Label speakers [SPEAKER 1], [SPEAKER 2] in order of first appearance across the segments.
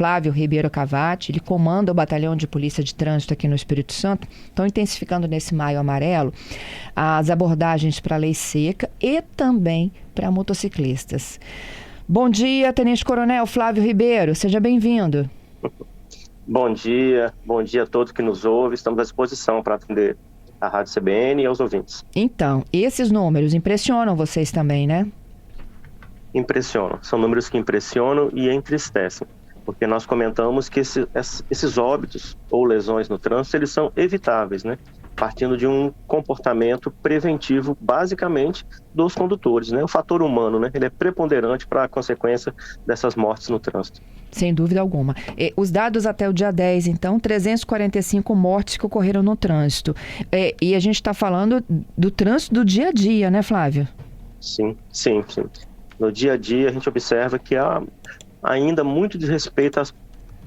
[SPEAKER 1] Flávio Ribeiro Cavati, ele comanda o Batalhão de Polícia de Trânsito aqui no Espírito Santo. Estão intensificando nesse Maio Amarelo as abordagens para a lei seca e também para motociclistas. Bom dia, Tenente Coronel Flávio Ribeiro, seja bem-vindo.
[SPEAKER 2] Bom dia a todos que nos ouvem. Estamos à disposição para atender a Rádio CBN e aos ouvintes.
[SPEAKER 1] Então, esses números impressionam vocês também, né?
[SPEAKER 2] Impressionam. São números que impressionam e entristecem, porque nós comentamos que esses óbitos ou lesões no trânsito, eles são evitáveis, né? Partindo de um comportamento preventivo, basicamente, dos condutores, né? O fator humano, né? Ele é preponderante para a consequência dessas mortes no trânsito.
[SPEAKER 1] Sem dúvida alguma. Os dados até o dia 10, então, 345 mortes que ocorreram no trânsito. E a gente está falando do trânsito do dia a dia, né, Flávio?
[SPEAKER 2] Sim. No dia a dia, a gente observa que há ainda muito desrespeito às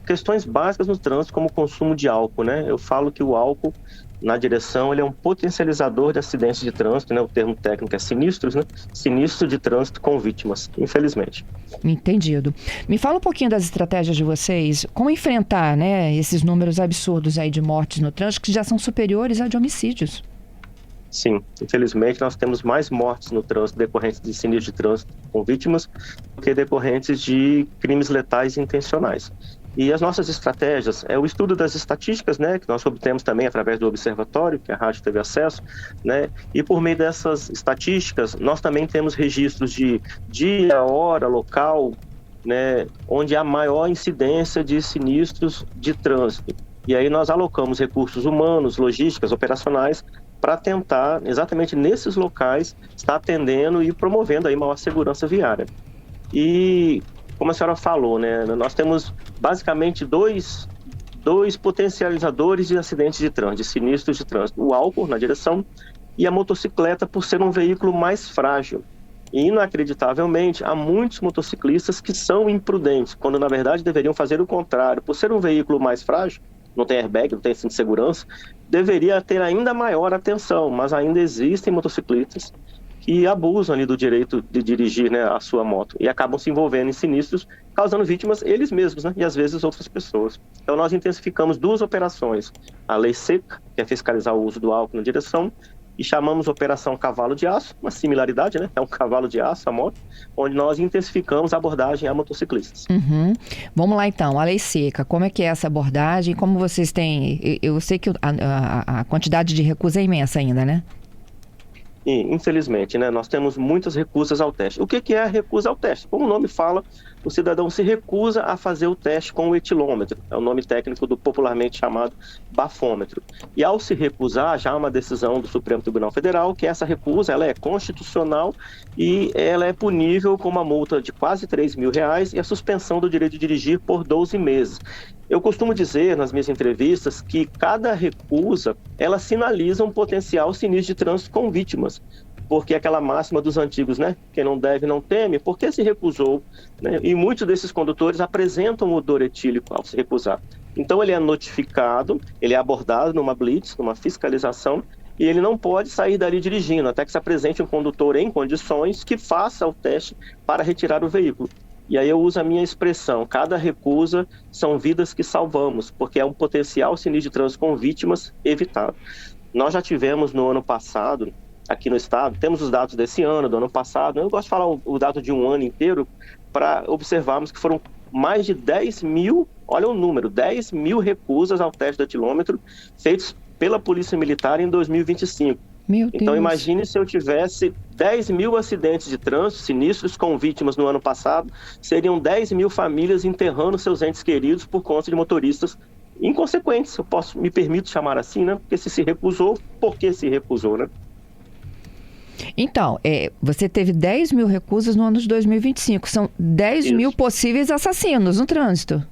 [SPEAKER 2] questões básicas no trânsito, como o consumo de álcool, né? Eu falo que o álcool, na direção, ele é um potencializador de acidentes de trânsito, né? O termo técnico é sinistros, né? Sinistro de trânsito com vítimas, infelizmente.
[SPEAKER 1] Entendido. Me fala um pouquinho das estratégias de vocês, como enfrentar, né, esses números absurdos aí de mortes no trânsito, que já são superiores a de homicídios.
[SPEAKER 2] Sim, infelizmente nós temos mais mortes no trânsito decorrentes de sinistros de trânsito com vítimas do que decorrentes de crimes letais intencionais. E as nossas estratégias é o estudo das estatísticas, né, que nós obtemos também através do observatório, que a rádio teve acesso, né, e por meio dessas estatísticas nós também temos registros de dia, hora, local, né, onde há maior incidência de sinistros de trânsito. E aí nós alocamos recursos humanos, logísticas, operacionais, para tentar, exatamente nesses locais, estar atendendo e promovendo aí maior segurança viária. E, como a senhora falou, né, nós temos basicamente dois potencializadores de acidentes de trânsito, de sinistros de trânsito. O álcool na direção e a motocicleta, por ser um veículo mais frágil. E, inacreditavelmente, há muitos motociclistas que são imprudentes, quando na verdade deveriam fazer o contrário. Por ser um veículo mais frágil, não tem airbag, não tem cinto de segurança, deveria ter ainda maior atenção, mas ainda existem motociclistas que abusam ali do direito de dirigir, né, a sua moto e acabam se envolvendo em sinistros, causando vítimas eles mesmos, né, e às vezes outras pessoas. Então nós intensificamos duas operações, a lei seca, que é fiscalizar o uso do álcool na direção, e chamamos Operação Cavalo de Aço, uma similaridade, né? É um cavalo de aço, a moto, onde nós intensificamos a abordagem a motociclistas.
[SPEAKER 1] Vamos lá então, a lei seca, como é que é essa abordagem? Como vocês têm... Eu sei que a quantidade de recusa é imensa ainda, né?
[SPEAKER 2] E, infelizmente, né, nós temos muitas recusas ao teste. O que é a recusa ao teste? Como o nome fala, o cidadão se recusa a fazer o teste com o etilômetro, é o nome técnico do popularmente chamado bafômetro. E ao se recusar, já há uma decisão do Supremo Tribunal Federal que essa recusa ela é constitucional e ela é punível com uma multa de quase R$3.000 e a suspensão do direito de dirigir por 12 meses. Eu costumo dizer nas minhas entrevistas que cada recusa, ela sinaliza um potencial sinistro de trânsito com vítimas, porque aquela máxima dos antigos, né? Quem não deve não teme, porque se recusou, né? E muitos desses condutores apresentam odor etílico ao se recusar. Então ele é notificado, ele é abordado numa blitz, numa fiscalização, e ele não pode sair dali dirigindo, até que se apresente um condutor em condições que faça o teste para retirar o veículo. E aí eu uso a minha expressão, cada recusa são vidas que salvamos, porque é um potencial sinistro de trânsito com vítimas evitado. Nós já tivemos no ano passado, aqui no estado, temos os dados desse ano, do ano passado, eu gosto de falar o dado de um ano inteiro, para observarmos que foram mais de 10 mil, olha o número, 10 mil recusas ao teste do etilômetro feitos pela Polícia Militar em 2025.
[SPEAKER 1] Meu Deus.
[SPEAKER 2] Então imagine se eu tivesse 10 mil acidentes de trânsito sinistros com vítimas no ano passado, seriam 10 mil famílias enterrando seus entes queridos por conta de motoristas inconsequentes, me permito chamar assim, né? Porque se recusou, por que se recusou, né?
[SPEAKER 1] Então, você teve 10 mil recusas no ano de 2025, são 10 mil possíveis assassinos no trânsito.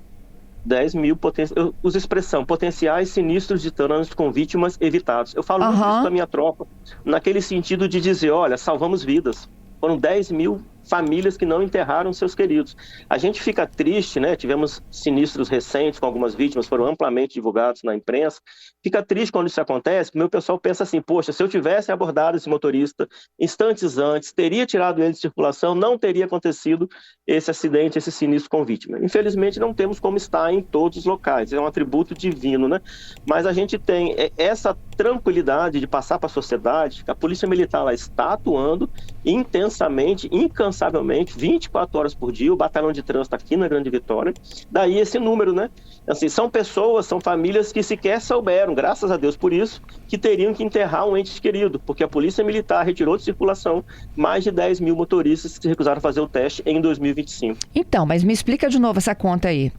[SPEAKER 1] 10 mil, eu uso a expressão, potenciais sinistros de trânsito com vítimas evitados. Eu falo muito isso com a minha tropa, naquele sentido de dizer, olha, salvamos vidas. Foram 10 mil
[SPEAKER 2] famílias que não enterraram seus queridos. A gente fica triste, né? Tivemos sinistros recentes com algumas vítimas, foram amplamente divulgados na imprensa. Fica triste quando isso acontece, porque o meu pessoal pensa assim, poxa, se eu tivesse abordado esse motorista instantes antes, teria tirado ele de circulação, não teria acontecido esse acidente, esse sinistro com vítima. Infelizmente, não temos como estar em todos os locais, é um atributo divino, né? Mas a gente tem essa tranquilidade de passar para a sociedade, que a Polícia Militar lá está atuando intensamente, incansavelmente, 24 horas por dia, o batalhão de trânsito aqui na Grande Vitória. Daí esse número, né? Assim, são pessoas, são famílias que sequer souberam, graças a Deus por isso, que teriam que enterrar um ente querido, porque a Polícia Militar retirou de circulação mais de 10 mil motoristas que se recusaram a fazer o teste em 2025.
[SPEAKER 1] Então, mas me explica de novo essa conta aí.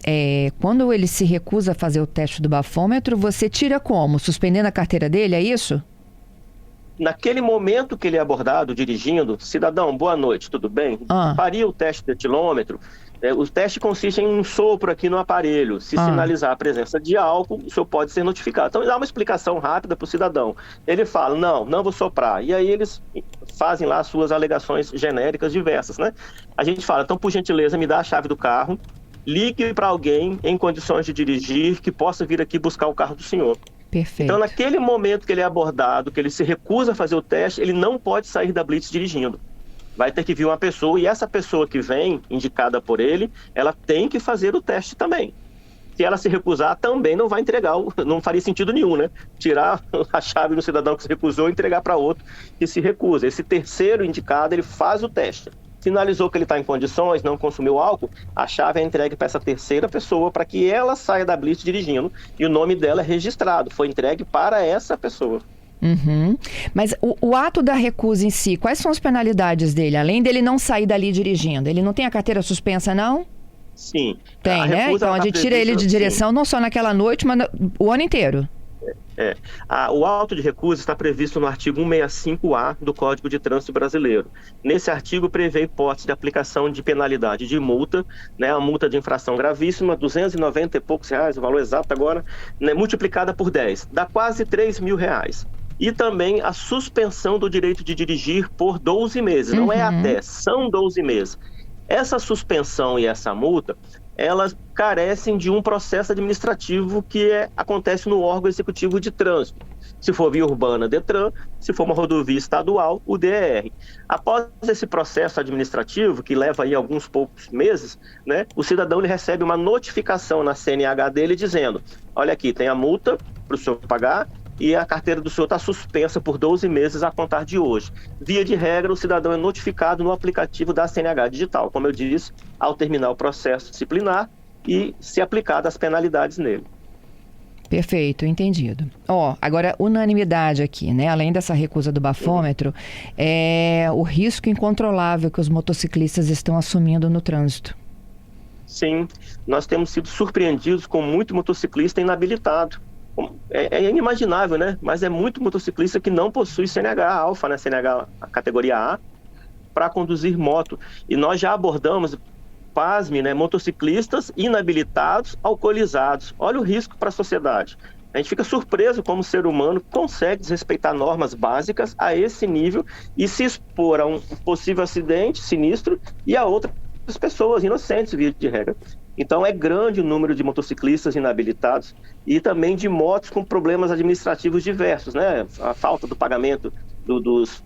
[SPEAKER 1] Quando ele se recusa a fazer o teste do bafômetro, você tira como? Suspendendo a carteira dele, é isso?
[SPEAKER 2] Naquele momento que ele é abordado dirigindo, cidadão, boa noite, tudo bem? Faria o teste de etilômetro. O teste consiste em um sopro aqui no aparelho. Se sinalizar a presença de álcool, o senhor pode ser notificado. Então, ele dá uma explicação rápida para o cidadão. Ele fala, não vou soprar. E aí eles fazem lá as suas alegações genéricas diversas, né? A gente fala, então, por gentileza, me dá a chave do carro, ligue para alguém em condições de dirigir que possa vir aqui buscar o carro do senhor.
[SPEAKER 1] Perfeito.
[SPEAKER 2] Então, naquele momento que ele é abordado, que ele se recusa a fazer o teste, ele não pode sair da blitz dirigindo. Vai ter que vir uma pessoa, e essa pessoa que vem, indicada por ele, ela tem que fazer o teste também. Se ela se recusar, também não vai entregar, não faria sentido nenhum, né? Tirar a chave do cidadão que se recusou e entregar para outro que se recusa. Esse terceiro indicado, ele faz o teste. Sinalizou que ele está em condições, não consumiu álcool, a chave é entregue para essa terceira pessoa para que ela saia da blitz dirigindo e o nome dela é registrado, foi entregue para essa pessoa.
[SPEAKER 1] Uhum. Mas o ato da recusa em si, quais são as penalidades dele? Além dele não sair dali dirigindo, ele não tem a carteira suspensa, não?
[SPEAKER 2] Sim.
[SPEAKER 1] Tem, né? Então a gente tira ele de direção, sim, não só naquela noite, mas o ano inteiro.
[SPEAKER 2] O auto de recusa está previsto no artigo 165A do Código de Trânsito Brasileiro. Nesse artigo prevê hipótese de aplicação de penalidade de multa, né, a multa de infração gravíssima, R$290 e poucos, o valor exato agora, né, multiplicada por 10, dá quase R$3 mil. E também a suspensão do direito de dirigir por 12 meses, não é até, são 12 meses. Essa suspensão e essa multa, elas carecem de um processo administrativo que acontece no órgão executivo de trânsito. Se for via urbana, DETRAN, se for uma rodovia estadual, o DER. Após esse processo administrativo, que leva aí alguns poucos meses, né, o cidadão ele recebe uma notificação na CNH dele dizendo, olha aqui, tem a multa para o senhor pagar, e a carteira do senhor está suspensa por 12 meses a contar de hoje. Via de regra, o cidadão é notificado no aplicativo da CNH Digital, como eu disse, ao terminar o processo disciplinar e se aplicar as penalidades nele.
[SPEAKER 1] Perfeito, entendido. Agora, unanimidade aqui, né? Além dessa recusa do bafômetro, é o risco incontrolável que os motociclistas estão assumindo no trânsito.
[SPEAKER 2] Sim, nós temos sido surpreendidos com muito motociclista inabilitado. É inimaginável, né? Mas é muito motociclista que não possui CNH alfa, né? CNH categoria A, para conduzir moto. E nós já abordamos, pasme, né? Motociclistas inabilitados, alcoolizados. Olha o risco para a sociedade. A gente fica surpreso como o ser humano consegue desrespeitar normas básicas a esse nível e se expor a um possível acidente sinistro e a outras pessoas inocentes, via de regra. Então é grande o número de motociclistas inabilitados e também de motos com problemas administrativos diversos, né? A falta do pagamento dos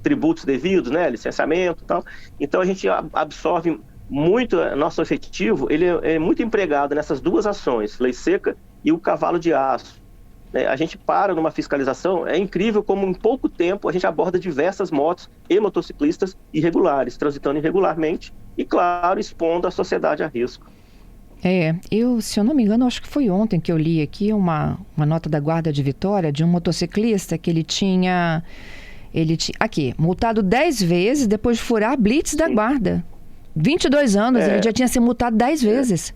[SPEAKER 2] tributos devidos, né? Licenciamento e tal. Então a gente absorve muito, nosso efetivo, ele é muito empregado nessas duas ações, lei seca e o cavalo de aço. A gente para numa fiscalização, é incrível como em pouco tempo a gente aborda diversas motos e motociclistas irregulares, transitando irregularmente e, claro, expondo a sociedade a risco.
[SPEAKER 1] Se eu não me engano, acho que foi ontem que eu li aqui uma nota da Guarda de Vitória de um motociclista que ele tinha multado 10 vezes depois de furar a blitz da Guarda. 22 anos, ele já tinha sido multado 10 vezes.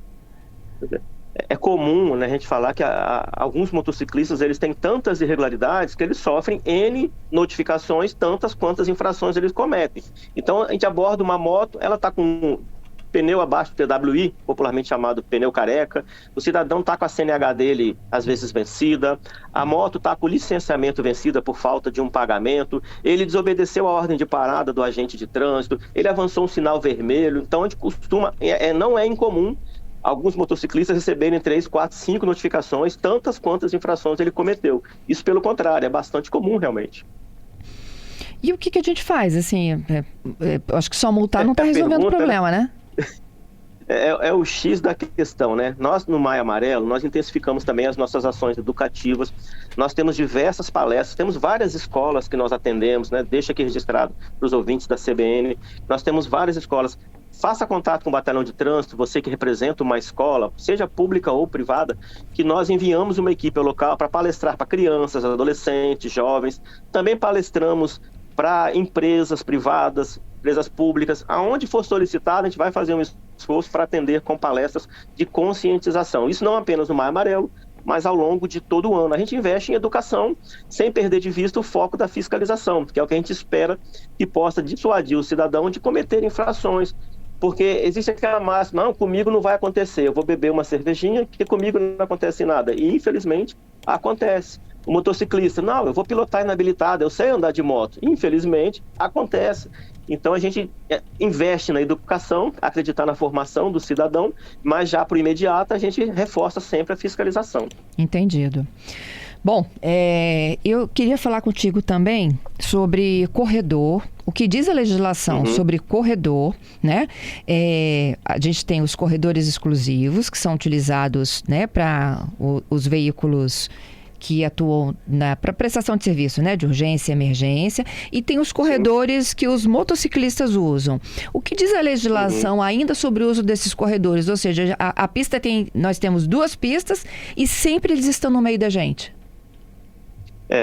[SPEAKER 2] É comum, né, a gente falar que alguns motociclistas eles têm tantas irregularidades que eles sofrem N notificações, tantas quantas infrações eles cometem. Então, a gente aborda uma moto, ela está com pneu abaixo do TWI, popularmente chamado pneu careca, o cidadão está com a CNH dele, às vezes, vencida, a moto está com o licenciamento vencida por falta de um pagamento, ele desobedeceu a ordem de parada do agente de trânsito, ele avançou um sinal vermelho. Então, a gente costuma, não é incomum alguns motociclistas receberem 3, 4, 5 notificações, tantas quantas infrações ele cometeu. Isso, pelo contrário, é bastante comum, realmente.
[SPEAKER 1] E o que a gente faz? Assim, acho que só multar não está resolvendo o problema, né?
[SPEAKER 2] É o X da questão, né? Nós, no Maio Amarelo, nós intensificamos também as nossas ações educativas. Nós temos diversas palestras, temos várias escolas que nós atendemos, né? Deixa aqui registrado para os ouvintes da CBN. Nós temos várias escolas. Faça contato com o Batalhão de Trânsito, você que representa uma escola, seja pública ou privada, que nós enviamos uma equipe local para palestrar para crianças, adolescentes, jovens. Também palestramos para empresas privadas, empresas públicas. Aonde for solicitado, a gente vai fazer um esforço para atender com palestras de conscientização. Isso não apenas no Maio Amarelo, mas ao longo de todo o ano. A gente investe em educação sem perder de vista o foco da fiscalização, que é o que a gente espera que possa dissuadir o cidadão de cometer infrações. Porque existe aquela máxima, não, comigo não vai acontecer, eu vou beber uma cervejinha, que comigo não acontece nada. E, infelizmente, acontece. O motociclista, não, eu vou pilotar inabilitado, eu sei andar de moto. Infelizmente, acontece. Então, a gente investe na educação, acreditar na formação do cidadão, mas já para o imediato, a gente reforça sempre a fiscalização.
[SPEAKER 1] Entendido. Bom, eu queria falar contigo também sobre corredor. O que diz a legislação sobre corredor, né? A gente tem os corredores exclusivos, que são utilizados, né, para os veículos que atuam para prestação de serviço, né, de urgência e emergência, e tem os corredores que os motociclistas usam. O que diz a legislação ainda sobre o uso desses corredores? Ou seja, a pista nós temos 2 pistas e sempre eles estão no meio da gente.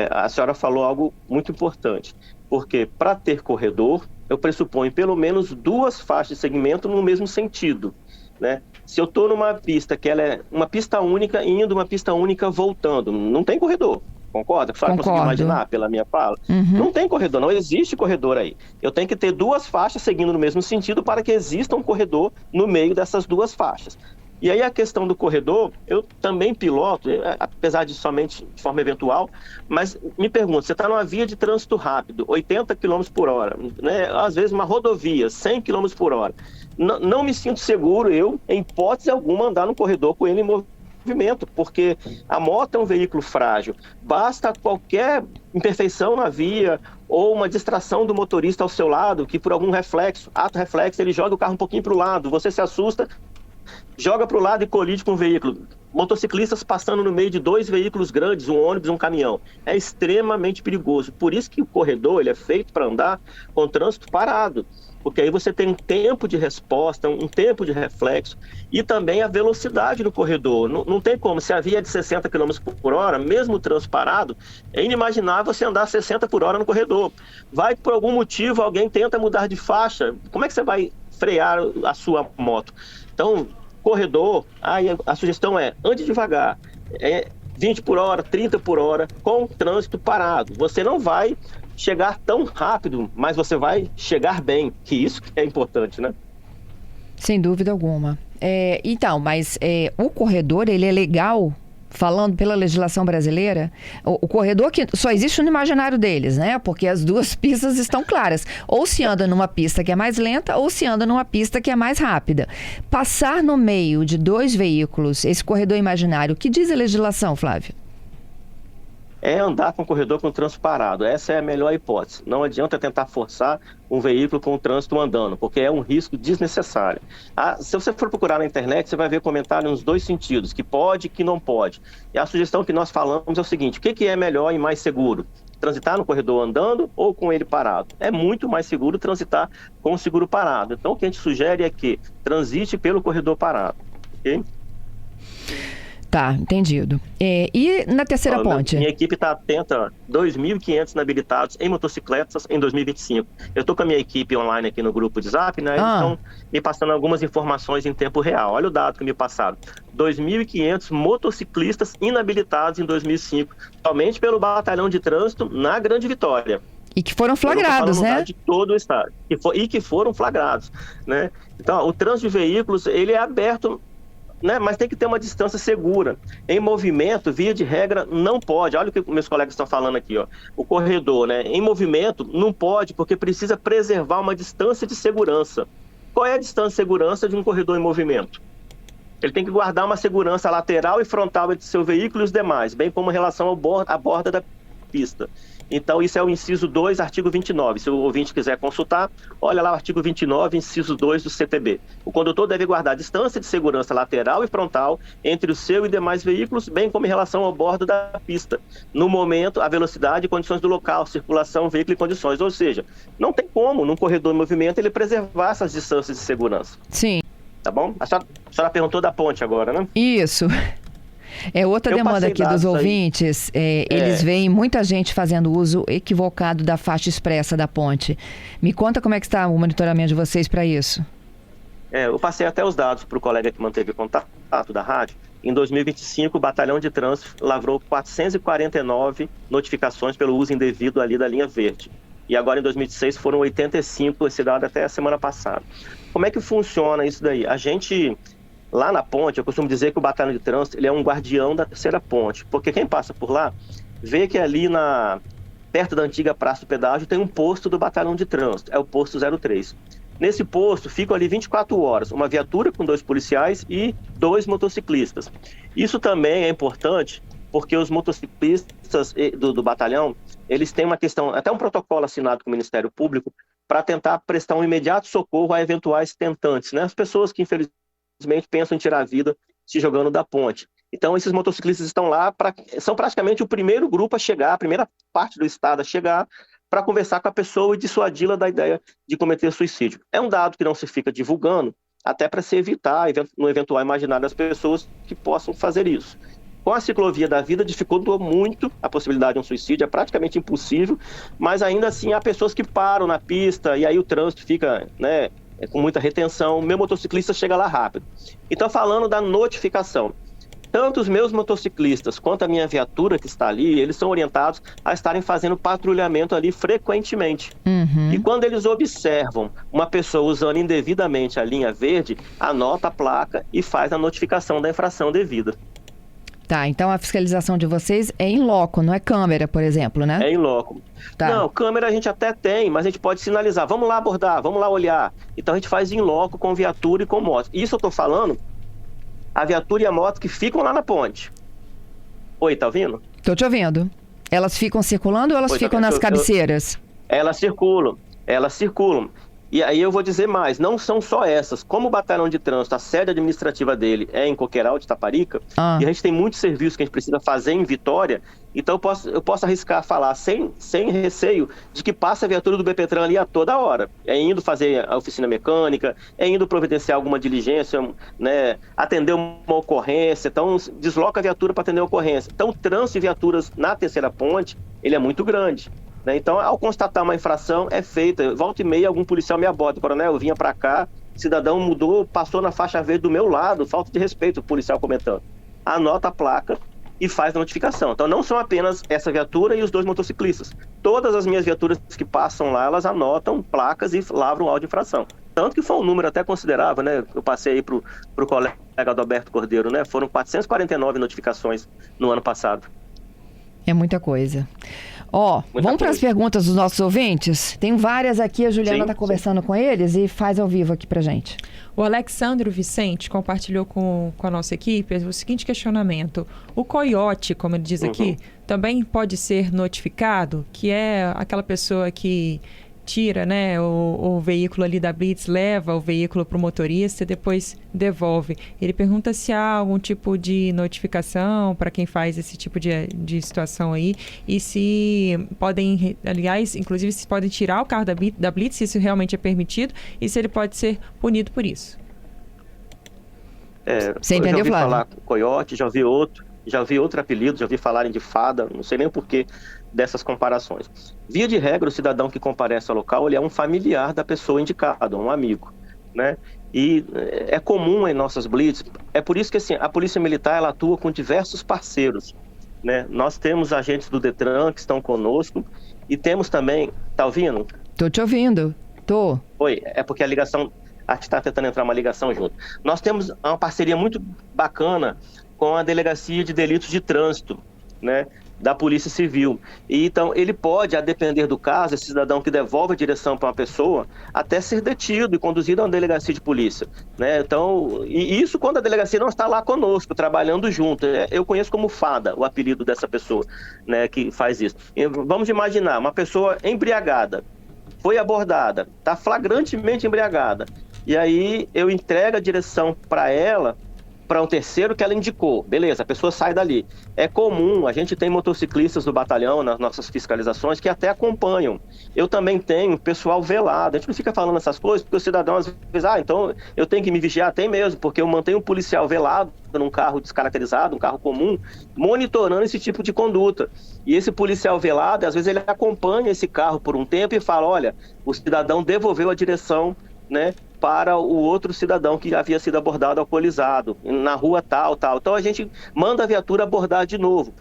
[SPEAKER 2] A senhora falou algo muito importante, porque para ter corredor, eu pressuponho pelo menos 2 faixas de segmento no mesmo sentido, né? Se eu estou numa pista que ela é uma pista única, indo uma pista única voltando, não tem corredor, concorda? Só conseguir imaginar pela minha fala? Não tem corredor, não existe corredor aí. Eu tenho que ter 2 faixas seguindo no mesmo sentido para que exista um corredor no meio dessas 2 faixas. E aí a questão do corredor, eu também piloto, apesar de somente de forma eventual, mas me pergunto, você está numa via de trânsito rápido, 80 km por hora, né? Às vezes uma rodovia, 100 km por hora. Não me sinto seguro, em hipótese alguma, andar no corredor com ele em movimento, porque a moto é um veículo frágil. Basta qualquer imperfeição na via ou uma distração do motorista ao seu lado, que por algum ato reflexo, ele joga o carro um pouquinho para o lado, você se assusta, joga para o lado e colide com o veículo. Motociclistas passando no meio de 2 veículos grandes, um ônibus e um caminhão. É extremamente perigoso. Por isso que o corredor ele é feito para andar com o trânsito parado. Porque aí você tem um tempo de resposta, um tempo de reflexo e também a velocidade no corredor. Não tem como, se a via é de 60 km por hora, mesmo o trânsito parado, é inimaginável você andar 60 por hora no corredor. Vai que por algum motivo alguém tenta mudar de faixa, como é que você vai frear a sua moto? Então, corredor, a sugestão ande devagar, 20 por hora, 30 por hora, com trânsito parado. Você não vai chegar tão rápido, mas você vai chegar bem, que isso é importante, né?
[SPEAKER 1] Sem dúvida alguma. Então, mas o corredor, ele é legal, falando pela legislação brasileira, o corredor que só existe no imaginário deles, né? Porque as 2 pistas estão claras. Ou se anda numa pista que é mais lenta, ou se anda numa pista que é mais rápida. Passar no meio de 2 veículos, esse corredor imaginário, o que diz a legislação, Flávio?
[SPEAKER 2] É andar com o corredor com o trânsito parado. Essa é a melhor hipótese. Não adianta tentar forçar um veículo com o trânsito andando, porque é um risco desnecessário. Se você for procurar na internet, você vai ver comentário nos 2 sentidos, que pode e que não pode. E a sugestão que nós falamos é o seguinte: o que é melhor e mais seguro? Transitar no corredor andando ou com ele parado? É muito mais seguro transitar com o seguro parado. Então, o que a gente sugere é que transite pelo corredor parado. Ok?
[SPEAKER 1] Tá, entendido. E na terceira ponte?
[SPEAKER 2] Minha equipe está atenta, 2.500 inabilitados em motocicletas em 2025. Eu estou com a minha equipe online aqui no grupo de Zap, né? Eles estão me passando algumas informações em tempo real. Olha o dado que me passaram. 2.500 motociclistas inabilitados em 2005, somente pelo Batalhão de Trânsito na Grande Vitória.
[SPEAKER 1] E que foram flagrados, né?
[SPEAKER 2] De todo o estado. E que foram flagrados, né? Então, o trânsito de veículos, ele é aberto, né? Mas tem que ter uma distância segura. Em movimento, via de regra, não pode. Olha o que meus colegas estão falando aqui, ó. O corredor, né? Em movimento, não pode, porque precisa preservar uma distância de segurança. Qual é a distância de segurança de um corredor em movimento? Ele tem que guardar uma segurança lateral e frontal entre seu veículo e os demais, bem como em relação à borda da pista. Então, isso é o inciso 2, artigo 29. Se o ouvinte quiser consultar, olha lá o artigo 29, inciso 2 do CTB. O condutor deve guardar distância de segurança lateral e frontal entre o seu e demais veículos, bem como em relação ao bordo da pista. No momento, a velocidade e condições do local, circulação, veículo e condições. Ou seja, não tem como, num corredor em movimento, ele preservar essas distâncias de segurança.
[SPEAKER 1] Sim.
[SPEAKER 2] Tá bom? A senhora perguntou da ponte agora, né?
[SPEAKER 1] Isso. É outra demanda aqui dos ouvintes. Eles veem muita gente fazendo uso equivocado da faixa expressa da ponte. Me conta como é que está o monitoramento de vocês para isso.
[SPEAKER 2] Eu passei até os dados para o colega que manteve contato da rádio. Em 2025, o Batalhão de Trânsito lavrou 449 notificações pelo uso indevido ali da linha verde. E agora, em 2016, foram 85, esse dado até a semana passada. Como é que funciona isso daí? A gente... Lá na ponte, eu costumo dizer que o batalhão de trânsito ele é um guardião da terceira ponte, porque quem passa por lá vê que ali perto da antiga Praça do Pedágio tem um posto do batalhão de trânsito, é o posto 03. Nesse posto ficam ali 24 horas, uma viatura com 2 policiais e 2 motociclistas. Isso também é importante porque os motociclistas do batalhão, eles têm uma questão, até um protocolo assinado com o Ministério Público, para tentar prestar um imediato socorro a eventuais tentantes, né? As pessoas que infelizmente pensam em tirar a vida se jogando da ponte. Então, esses motociclistas estão lá, são praticamente o primeiro grupo a chegar, a primeira parte do estado a chegar, para conversar com a pessoa e dissuadi-la da ideia de cometer suicídio. É um dado que não se fica divulgando, até para se evitar, no eventual imaginário das pessoas que possam fazer isso. Com a ciclovia da vida, dificultou muito a possibilidade de um suicídio, é praticamente impossível, mas ainda assim há pessoas que param na pista e aí o trânsito fica, né, com muita retenção, meu motociclista chega lá rápido. Então, falando da notificação, tanto os meus motociclistas quanto a minha viatura que está ali, eles são orientados a estarem fazendo patrulhamento ali frequentemente. E quando eles observam uma pessoa usando indevidamente a linha verde, anota a placa e faz a notificação da infração devida.
[SPEAKER 1] Tá, então a fiscalização de vocês é em loco, não é câmera, por exemplo, né?
[SPEAKER 2] É em loco.
[SPEAKER 1] Tá.
[SPEAKER 2] Não, câmera a gente até tem, mas a gente pode sinalizar, vamos lá abordar, vamos lá olhar. Então a gente faz em loco com viatura e com moto. Isso eu tô falando, a viatura e a moto que ficam lá na ponte. Oi, tá ouvindo?
[SPEAKER 1] Tô te ouvindo. Elas ficam circulando ou elas ficam nas cabeceiras?
[SPEAKER 2] Elas circulam. E aí eu vou dizer mais, não são só essas. Como o batalhão de trânsito, a sede administrativa dele é em Coqueiral de Itaparica, e a gente tem muitos serviços que a gente precisa fazer em Vitória, então eu posso arriscar falar sem receio de que passa a viatura do BPTran ali a toda hora. É indo fazer a oficina mecânica, é indo providenciar alguma diligência, né, atender uma ocorrência, então desloca a viatura para atender a ocorrência. Então o trânsito de viaturas na terceira ponte, ele é muito grande. Então, ao constatar uma infração, é feita. Volta e meia, algum policial me aborda. Coronel, eu vinha para cá, cidadão mudou, passou na faixa verde do meu lado, falta de respeito, o policial comentando. Anota a placa e faz a notificação. Então, não são apenas essa viatura e os 2 motociclistas. Todas as minhas viaturas que passam lá, elas anotam placas e lavram áudio de infração. Tanto que foi um número até considerável, né? Eu passei aí pro colega Adalberto Cordeiro, né? Foram 449 notificações no ano passado.
[SPEAKER 1] É muita coisa. Vamos para as perguntas dos nossos ouvintes? Tem várias aqui, a Juliana está conversando com eles e faz ao vivo aqui para gente.
[SPEAKER 3] O Alexandro Vicente compartilhou com a nossa equipe o seguinte questionamento. O coiote, como ele diz aqui, também pode ser notificado, que é aquela pessoa que tira, né, o veículo ali da Blitz, leva o veículo para o motorista e depois devolve. Ele pergunta se há algum tipo de notificação para quem faz esse tipo de situação aí e se podem, aliás, inclusive se podem tirar o carro da Blitz, se isso realmente é permitido e se ele pode ser punido por isso.
[SPEAKER 1] Você entendeu, Flávio?
[SPEAKER 2] Já ouvi falar coiote, já ouvi outro apelido, já ouvi falarem de fada, não sei nem o porquê dessas comparações. Via de regra, o cidadão que comparece ao local, ele é um familiar da pessoa indicada, um amigo, né? E é comum em nossas blitz, é por isso que assim, a Polícia Militar ela atua com diversos parceiros, né? Nós temos agentes do Detran que estão conosco E temos também, tá ouvindo?
[SPEAKER 1] Tô te ouvindo, tô.
[SPEAKER 2] Oi, é porque a ligação, a gente está tentando entrar uma ligação junto. Nós temos uma parceria muito bacana com a Delegacia de Delitos de Trânsito, né, da Polícia Civil. E, então, ele pode, a depender do caso, esse cidadão que devolve a direção para uma pessoa, até ser detido e conduzido a uma delegacia de polícia, né? Então, e isso quando a delegacia não está lá conosco, trabalhando junto. Eu conheço como FADA, o apelido dessa pessoa, né, que faz isso. E vamos imaginar, uma pessoa embriagada, foi abordada, está flagrantemente embriagada, e aí eu entrego a direção para ela, para um terceiro que ela indicou. Beleza, a pessoa sai dali. É comum, a gente tem motociclistas do batalhão nas nossas fiscalizações que até acompanham. Eu também tenho pessoal velado. A gente não fica falando essas coisas porque o cidadão às vezes, então eu tenho que me vigiar, tem mesmo, porque eu mantenho um policial velado num carro descaracterizado, um carro comum, monitorando esse tipo de conduta. E esse policial velado, às vezes ele acompanha esse carro por um tempo e fala, olha, o cidadão devolveu a direção, né, para o outro cidadão que havia sido abordado alcoolizado, na rua tal. Então a gente manda a viatura abordar de novo.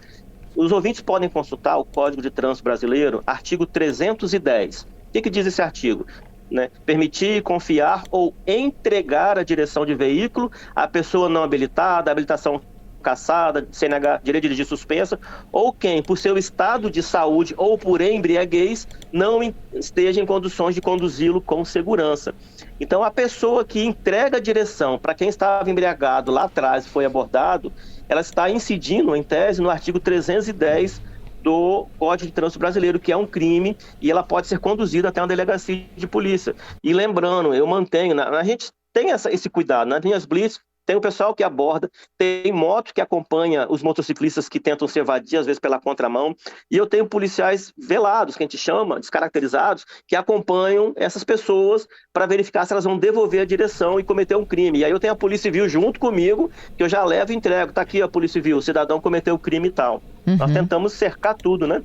[SPEAKER 2] Os ouvintes podem consultar o Código de Trânsito Brasileiro, artigo 310. O que diz esse artigo? Né? Permitir, confiar ou entregar a direção de veículo à pessoa não habilitada, habilitação cassada, CNH, direito de dirigir suspensa, ou quem, por seu estado de saúde ou por embriaguez, não esteja em condições de conduzi-lo com segurança. Então, a pessoa que entrega a direção para quem estava embriagado lá atrás e foi abordado, ela está incidindo, em tese, no artigo 310 do Código de Trânsito Brasileiro, que é um crime, e ela pode ser conduzida até uma delegacia de polícia. E lembrando, eu mantenho, a gente tem esse cuidado, nas linhas blitz, tem o pessoal que aborda, tem moto que acompanha os motociclistas que tentam se evadir, às vezes pela contramão, e eu tenho policiais velados, que a gente chama, descaracterizados, que acompanham essas pessoas para verificar se elas vão devolver a direção e cometer um crime. E aí eu tenho a Polícia Civil junto comigo, que eu já levo e entrego. Tá aqui a Polícia Civil, o cidadão cometeu o crime e tal. Nós tentamos cercar tudo, né?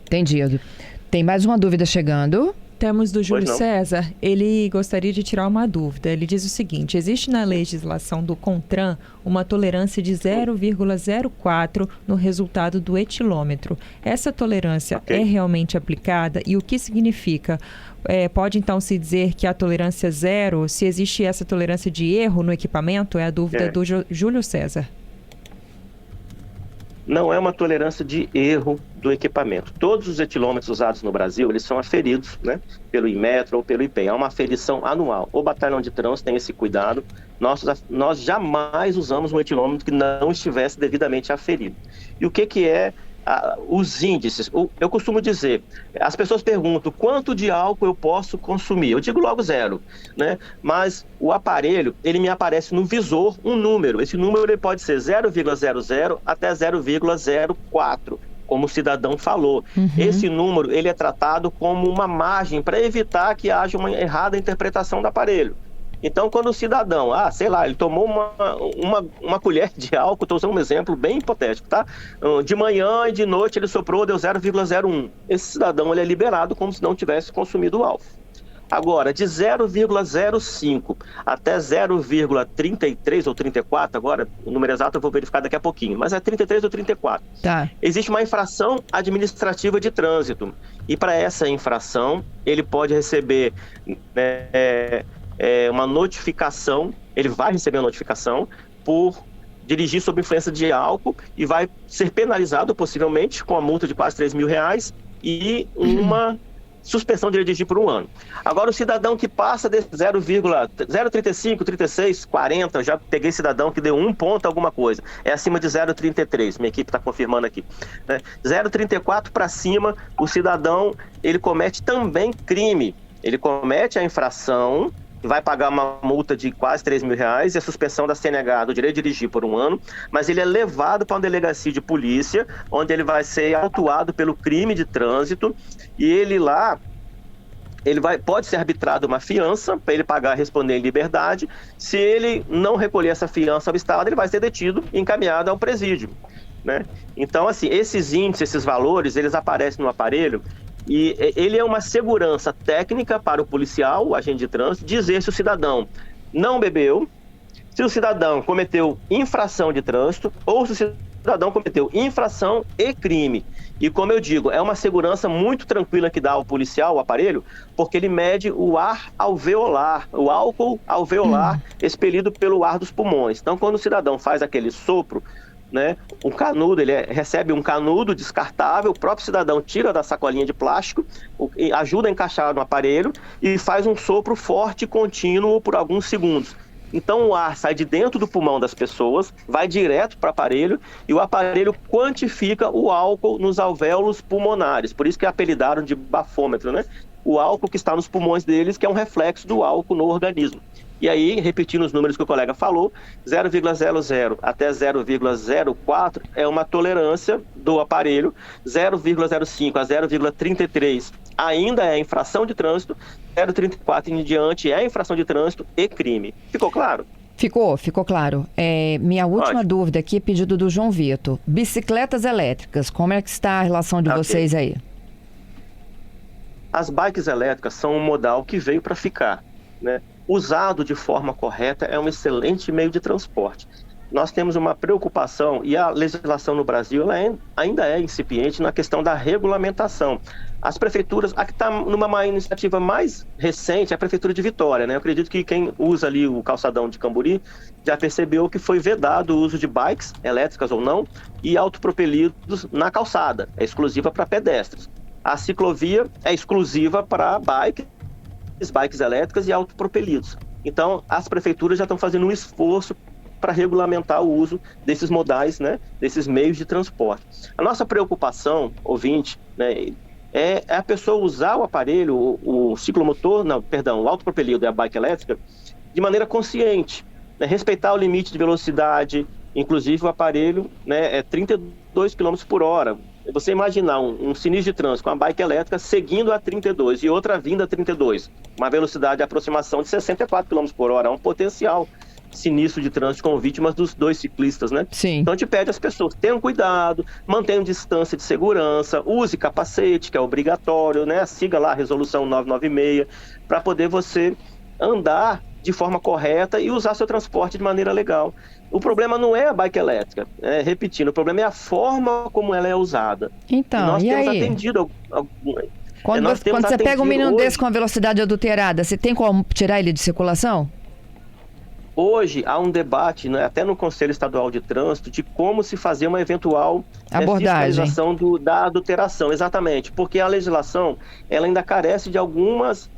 [SPEAKER 1] Entendido. Tem mais uma dúvida chegando.
[SPEAKER 3] Temos do Júlio César, ele gostaria de tirar uma dúvida. Ele diz o seguinte: existe na legislação do CONTRAN uma tolerância de 0,04 no resultado do etilômetro. Essa tolerância é realmente aplicada e o que significa? Pode então se dizer que a tolerância zero, se existe essa tolerância de erro no equipamento? É a dúvida do Júlio César.
[SPEAKER 2] Não é uma tolerância de erro do equipamento. Todos os etilômetros usados no Brasil, eles são aferidos, né, pelo Inmetro ou pelo IPEM. É uma aferição anual. O Batalhão de Trânsito tem esse cuidado. Nós jamais usamos um etilômetro que não estivesse devidamente aferido. E o que é os índices? Eu costumo dizer, as pessoas perguntam quanto de álcool eu posso consumir. Eu digo logo 0, né? Mas o aparelho, ele me aparece no visor um número. Esse número ele pode ser 0,00 até 0,04, como o cidadão falou. Esse número ele é tratado como uma margem para evitar que haja uma errada interpretação do aparelho. Então, quando o cidadão, sei lá, ele tomou uma colher de álcool, estou usando um exemplo bem hipotético, tá? De manhã e de noite ele soprou, deu 0,01. Esse cidadão ele é liberado como se não tivesse consumido o álcool. Agora, de 0,05 até 0,33 ou 34, agora o número exato eu vou verificar daqui a pouquinho, mas é 33 ou 34.
[SPEAKER 1] Tá.
[SPEAKER 2] Existe uma infração administrativa de trânsito e para essa infração ele pode receber uma notificação, ele vai receber uma notificação por dirigir sob influência de álcool e vai ser penalizado possivelmente com a multa de quase R$3.000 e uma suspensão de dirigir por 1 ano. Agora o cidadão que passa desse 0,035, 36, 40, já peguei cidadão que deu 1 ponto alguma coisa, é acima de 0,33, minha equipe está confirmando aqui, né? 0,34 para cima, o cidadão ele comete também crime, ele comete a infração, vai pagar uma multa de quase R$3.000 e a suspensão da CNH do direito de dirigir por 1 ano, mas ele é levado para uma delegacia de polícia, onde ele vai ser autuado pelo crime de trânsito e ele lá, pode ser arbitrado uma fiança para ele pagar e responder em liberdade. Se ele não recolher essa fiança ao Estado, ele vai ser detido e encaminhado ao presídio, né? Então, assim, esses índices, esses valores, eles aparecem no aparelho. E ele é uma segurança técnica para o policial, o agente de trânsito, dizer se o cidadão não bebeu, se o cidadão cometeu infração de trânsito ou se o cidadão cometeu infração e crime. E como eu digo, é uma segurança muito tranquila que dá ao policial, o aparelho, porque ele mede o ar alveolar, o álcool alveolar expelido pelo ar dos pulmões. Então, quando o cidadão faz aquele sopro, né, um canudo, ele recebe um canudo descartável, o próprio cidadão tira da sacolinha de plástico, ajuda a encaixar no aparelho e faz um sopro forte e contínuo por alguns segundos. Então o ar sai de dentro do pulmão das pessoas, vai direto para o aparelho e o aparelho quantifica o álcool nos alvéolos pulmonares, por isso que apelidaram de bafômetro, né? O álcool que está nos pulmões deles, que é um reflexo do álcool no organismo. E aí, repetindo os números que o colega falou, 0,00 até 0,04 é uma tolerância do aparelho, 0,05 a 0,33 ainda é infração de trânsito, 0,34 em diante é infração de trânsito e crime. Ficou claro?
[SPEAKER 1] Ficou claro. Minha última dúvida aqui é pedido do João Vitor. Bicicletas elétricas, como é que está a relação de vocês aí?
[SPEAKER 2] As bikes elétricas são um modal que veio para ficar, né? Usado de forma correta, é um excelente meio de transporte. Nós temos uma preocupação, e a legislação no Brasil ela ainda é incipiente na questão da regulamentação. As prefeituras, a que está numa iniciativa mais recente, é a Prefeitura de Vitória, né? Eu acredito que quem usa ali o calçadão de Camburi já percebeu que foi vedado o uso de bikes, elétricas ou não, e autopropelidos na calçada, é exclusiva para pedestres. A ciclovia é exclusiva para bikes elétricas e autopropelidos. Então, as prefeituras já estão fazendo um esforço para regulamentar o uso desses modais, né, desses meios de transporte. A nossa preocupação, ouvinte, né, é a pessoa usar o aparelho, o ciclomotor, o autopropelido e a bike elétrica, de maneira consciente, né, respeitar o limite de velocidade, inclusive o aparelho, né, é 32 km por hora. Você imaginar um sinistro de trânsito com uma bike elétrica seguindo a 32 e outra vindo a 32, uma velocidade de aproximação de 64 km por hora, é um potencial sinistro de trânsito com vítimas dos dois ciclistas, né?
[SPEAKER 1] Sim.
[SPEAKER 2] Então a gente pede às pessoas, tenham cuidado, mantenham distância de segurança, use capacete, que é obrigatório, né? Siga lá a resolução 996, para poder você andar de forma correta e usar seu transporte de maneira legal. O problema não é a bike elétrica, repetindo, o problema é a forma como ela é usada.
[SPEAKER 1] Então,
[SPEAKER 2] nós
[SPEAKER 1] e
[SPEAKER 2] temos
[SPEAKER 1] aí?
[SPEAKER 2] atendido...
[SPEAKER 1] Quando você pega um menino desse com a velocidade adulterada, você tem como tirar ele de circulação?
[SPEAKER 2] Hoje há um debate, né, até no Conselho Estadual de Trânsito, de como se fazer uma eventual fiscalização da adulteração. Exatamente, porque a legislação ela ainda carece de algumas,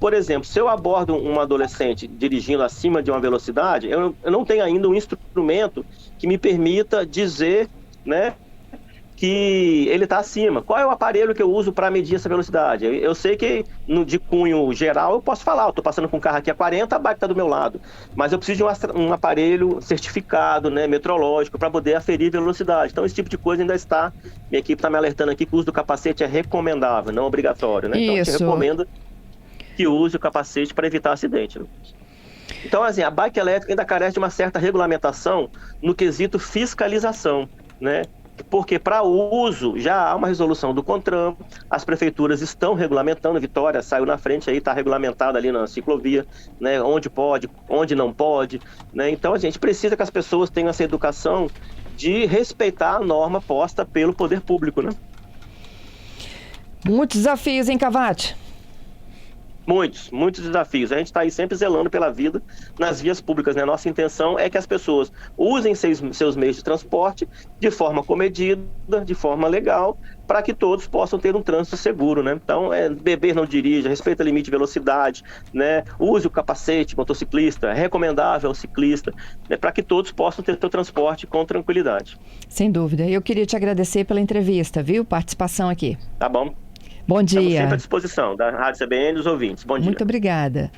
[SPEAKER 2] por exemplo, se eu abordo um adolescente dirigindo acima de uma velocidade, eu não tenho ainda um instrumento que me permita dizer, né, que ele está acima. Qual é o aparelho que eu uso para medir essa velocidade? Eu sei que de cunho geral eu posso falar, eu estou passando com o carro aqui a 40, a bike está do meu lado, mas eu preciso de um aparelho certificado, né, metrológico, para poder aferir velocidade. Então esse tipo de coisa ainda está, minha equipe está me alertando aqui que o uso do capacete é recomendável, não obrigatório, né? Então a gente recomenda que use o capacete para evitar acidente, né? Então assim, a bike elétrica ainda carece de uma certa regulamentação no quesito fiscalização, né? Porque para o uso já há uma resolução do CONTRAN, as prefeituras estão regulamentando, Vitória saiu na frente aí, está regulamentado ali na ciclovia, né, onde pode, onde não pode, né? Então a gente precisa que as pessoas tenham essa educação de respeitar a norma posta pelo poder público, né?
[SPEAKER 1] Muitos desafios, hein, Cavati?
[SPEAKER 2] Muitos desafios. A gente está aí sempre zelando pela vida nas vias públicas, né? Nossa intenção é que as pessoas usem seus meios de transporte de forma comedida, de forma legal, para que todos possam ter um trânsito seguro, né? Então, beber não dirija, respeita o limite de velocidade, né? Use o capacete, motociclista, é recomendável ao ciclista, né? Para que todos possam ter seu transporte com tranquilidade.
[SPEAKER 1] Sem dúvida. Eu queria te agradecer pela entrevista, viu? Participação aqui.
[SPEAKER 2] Tá bom.
[SPEAKER 1] Bom dia.
[SPEAKER 2] Estamos sempre à disposição da Rádio CBN e dos ouvintes. Bom dia.
[SPEAKER 1] Muito obrigada.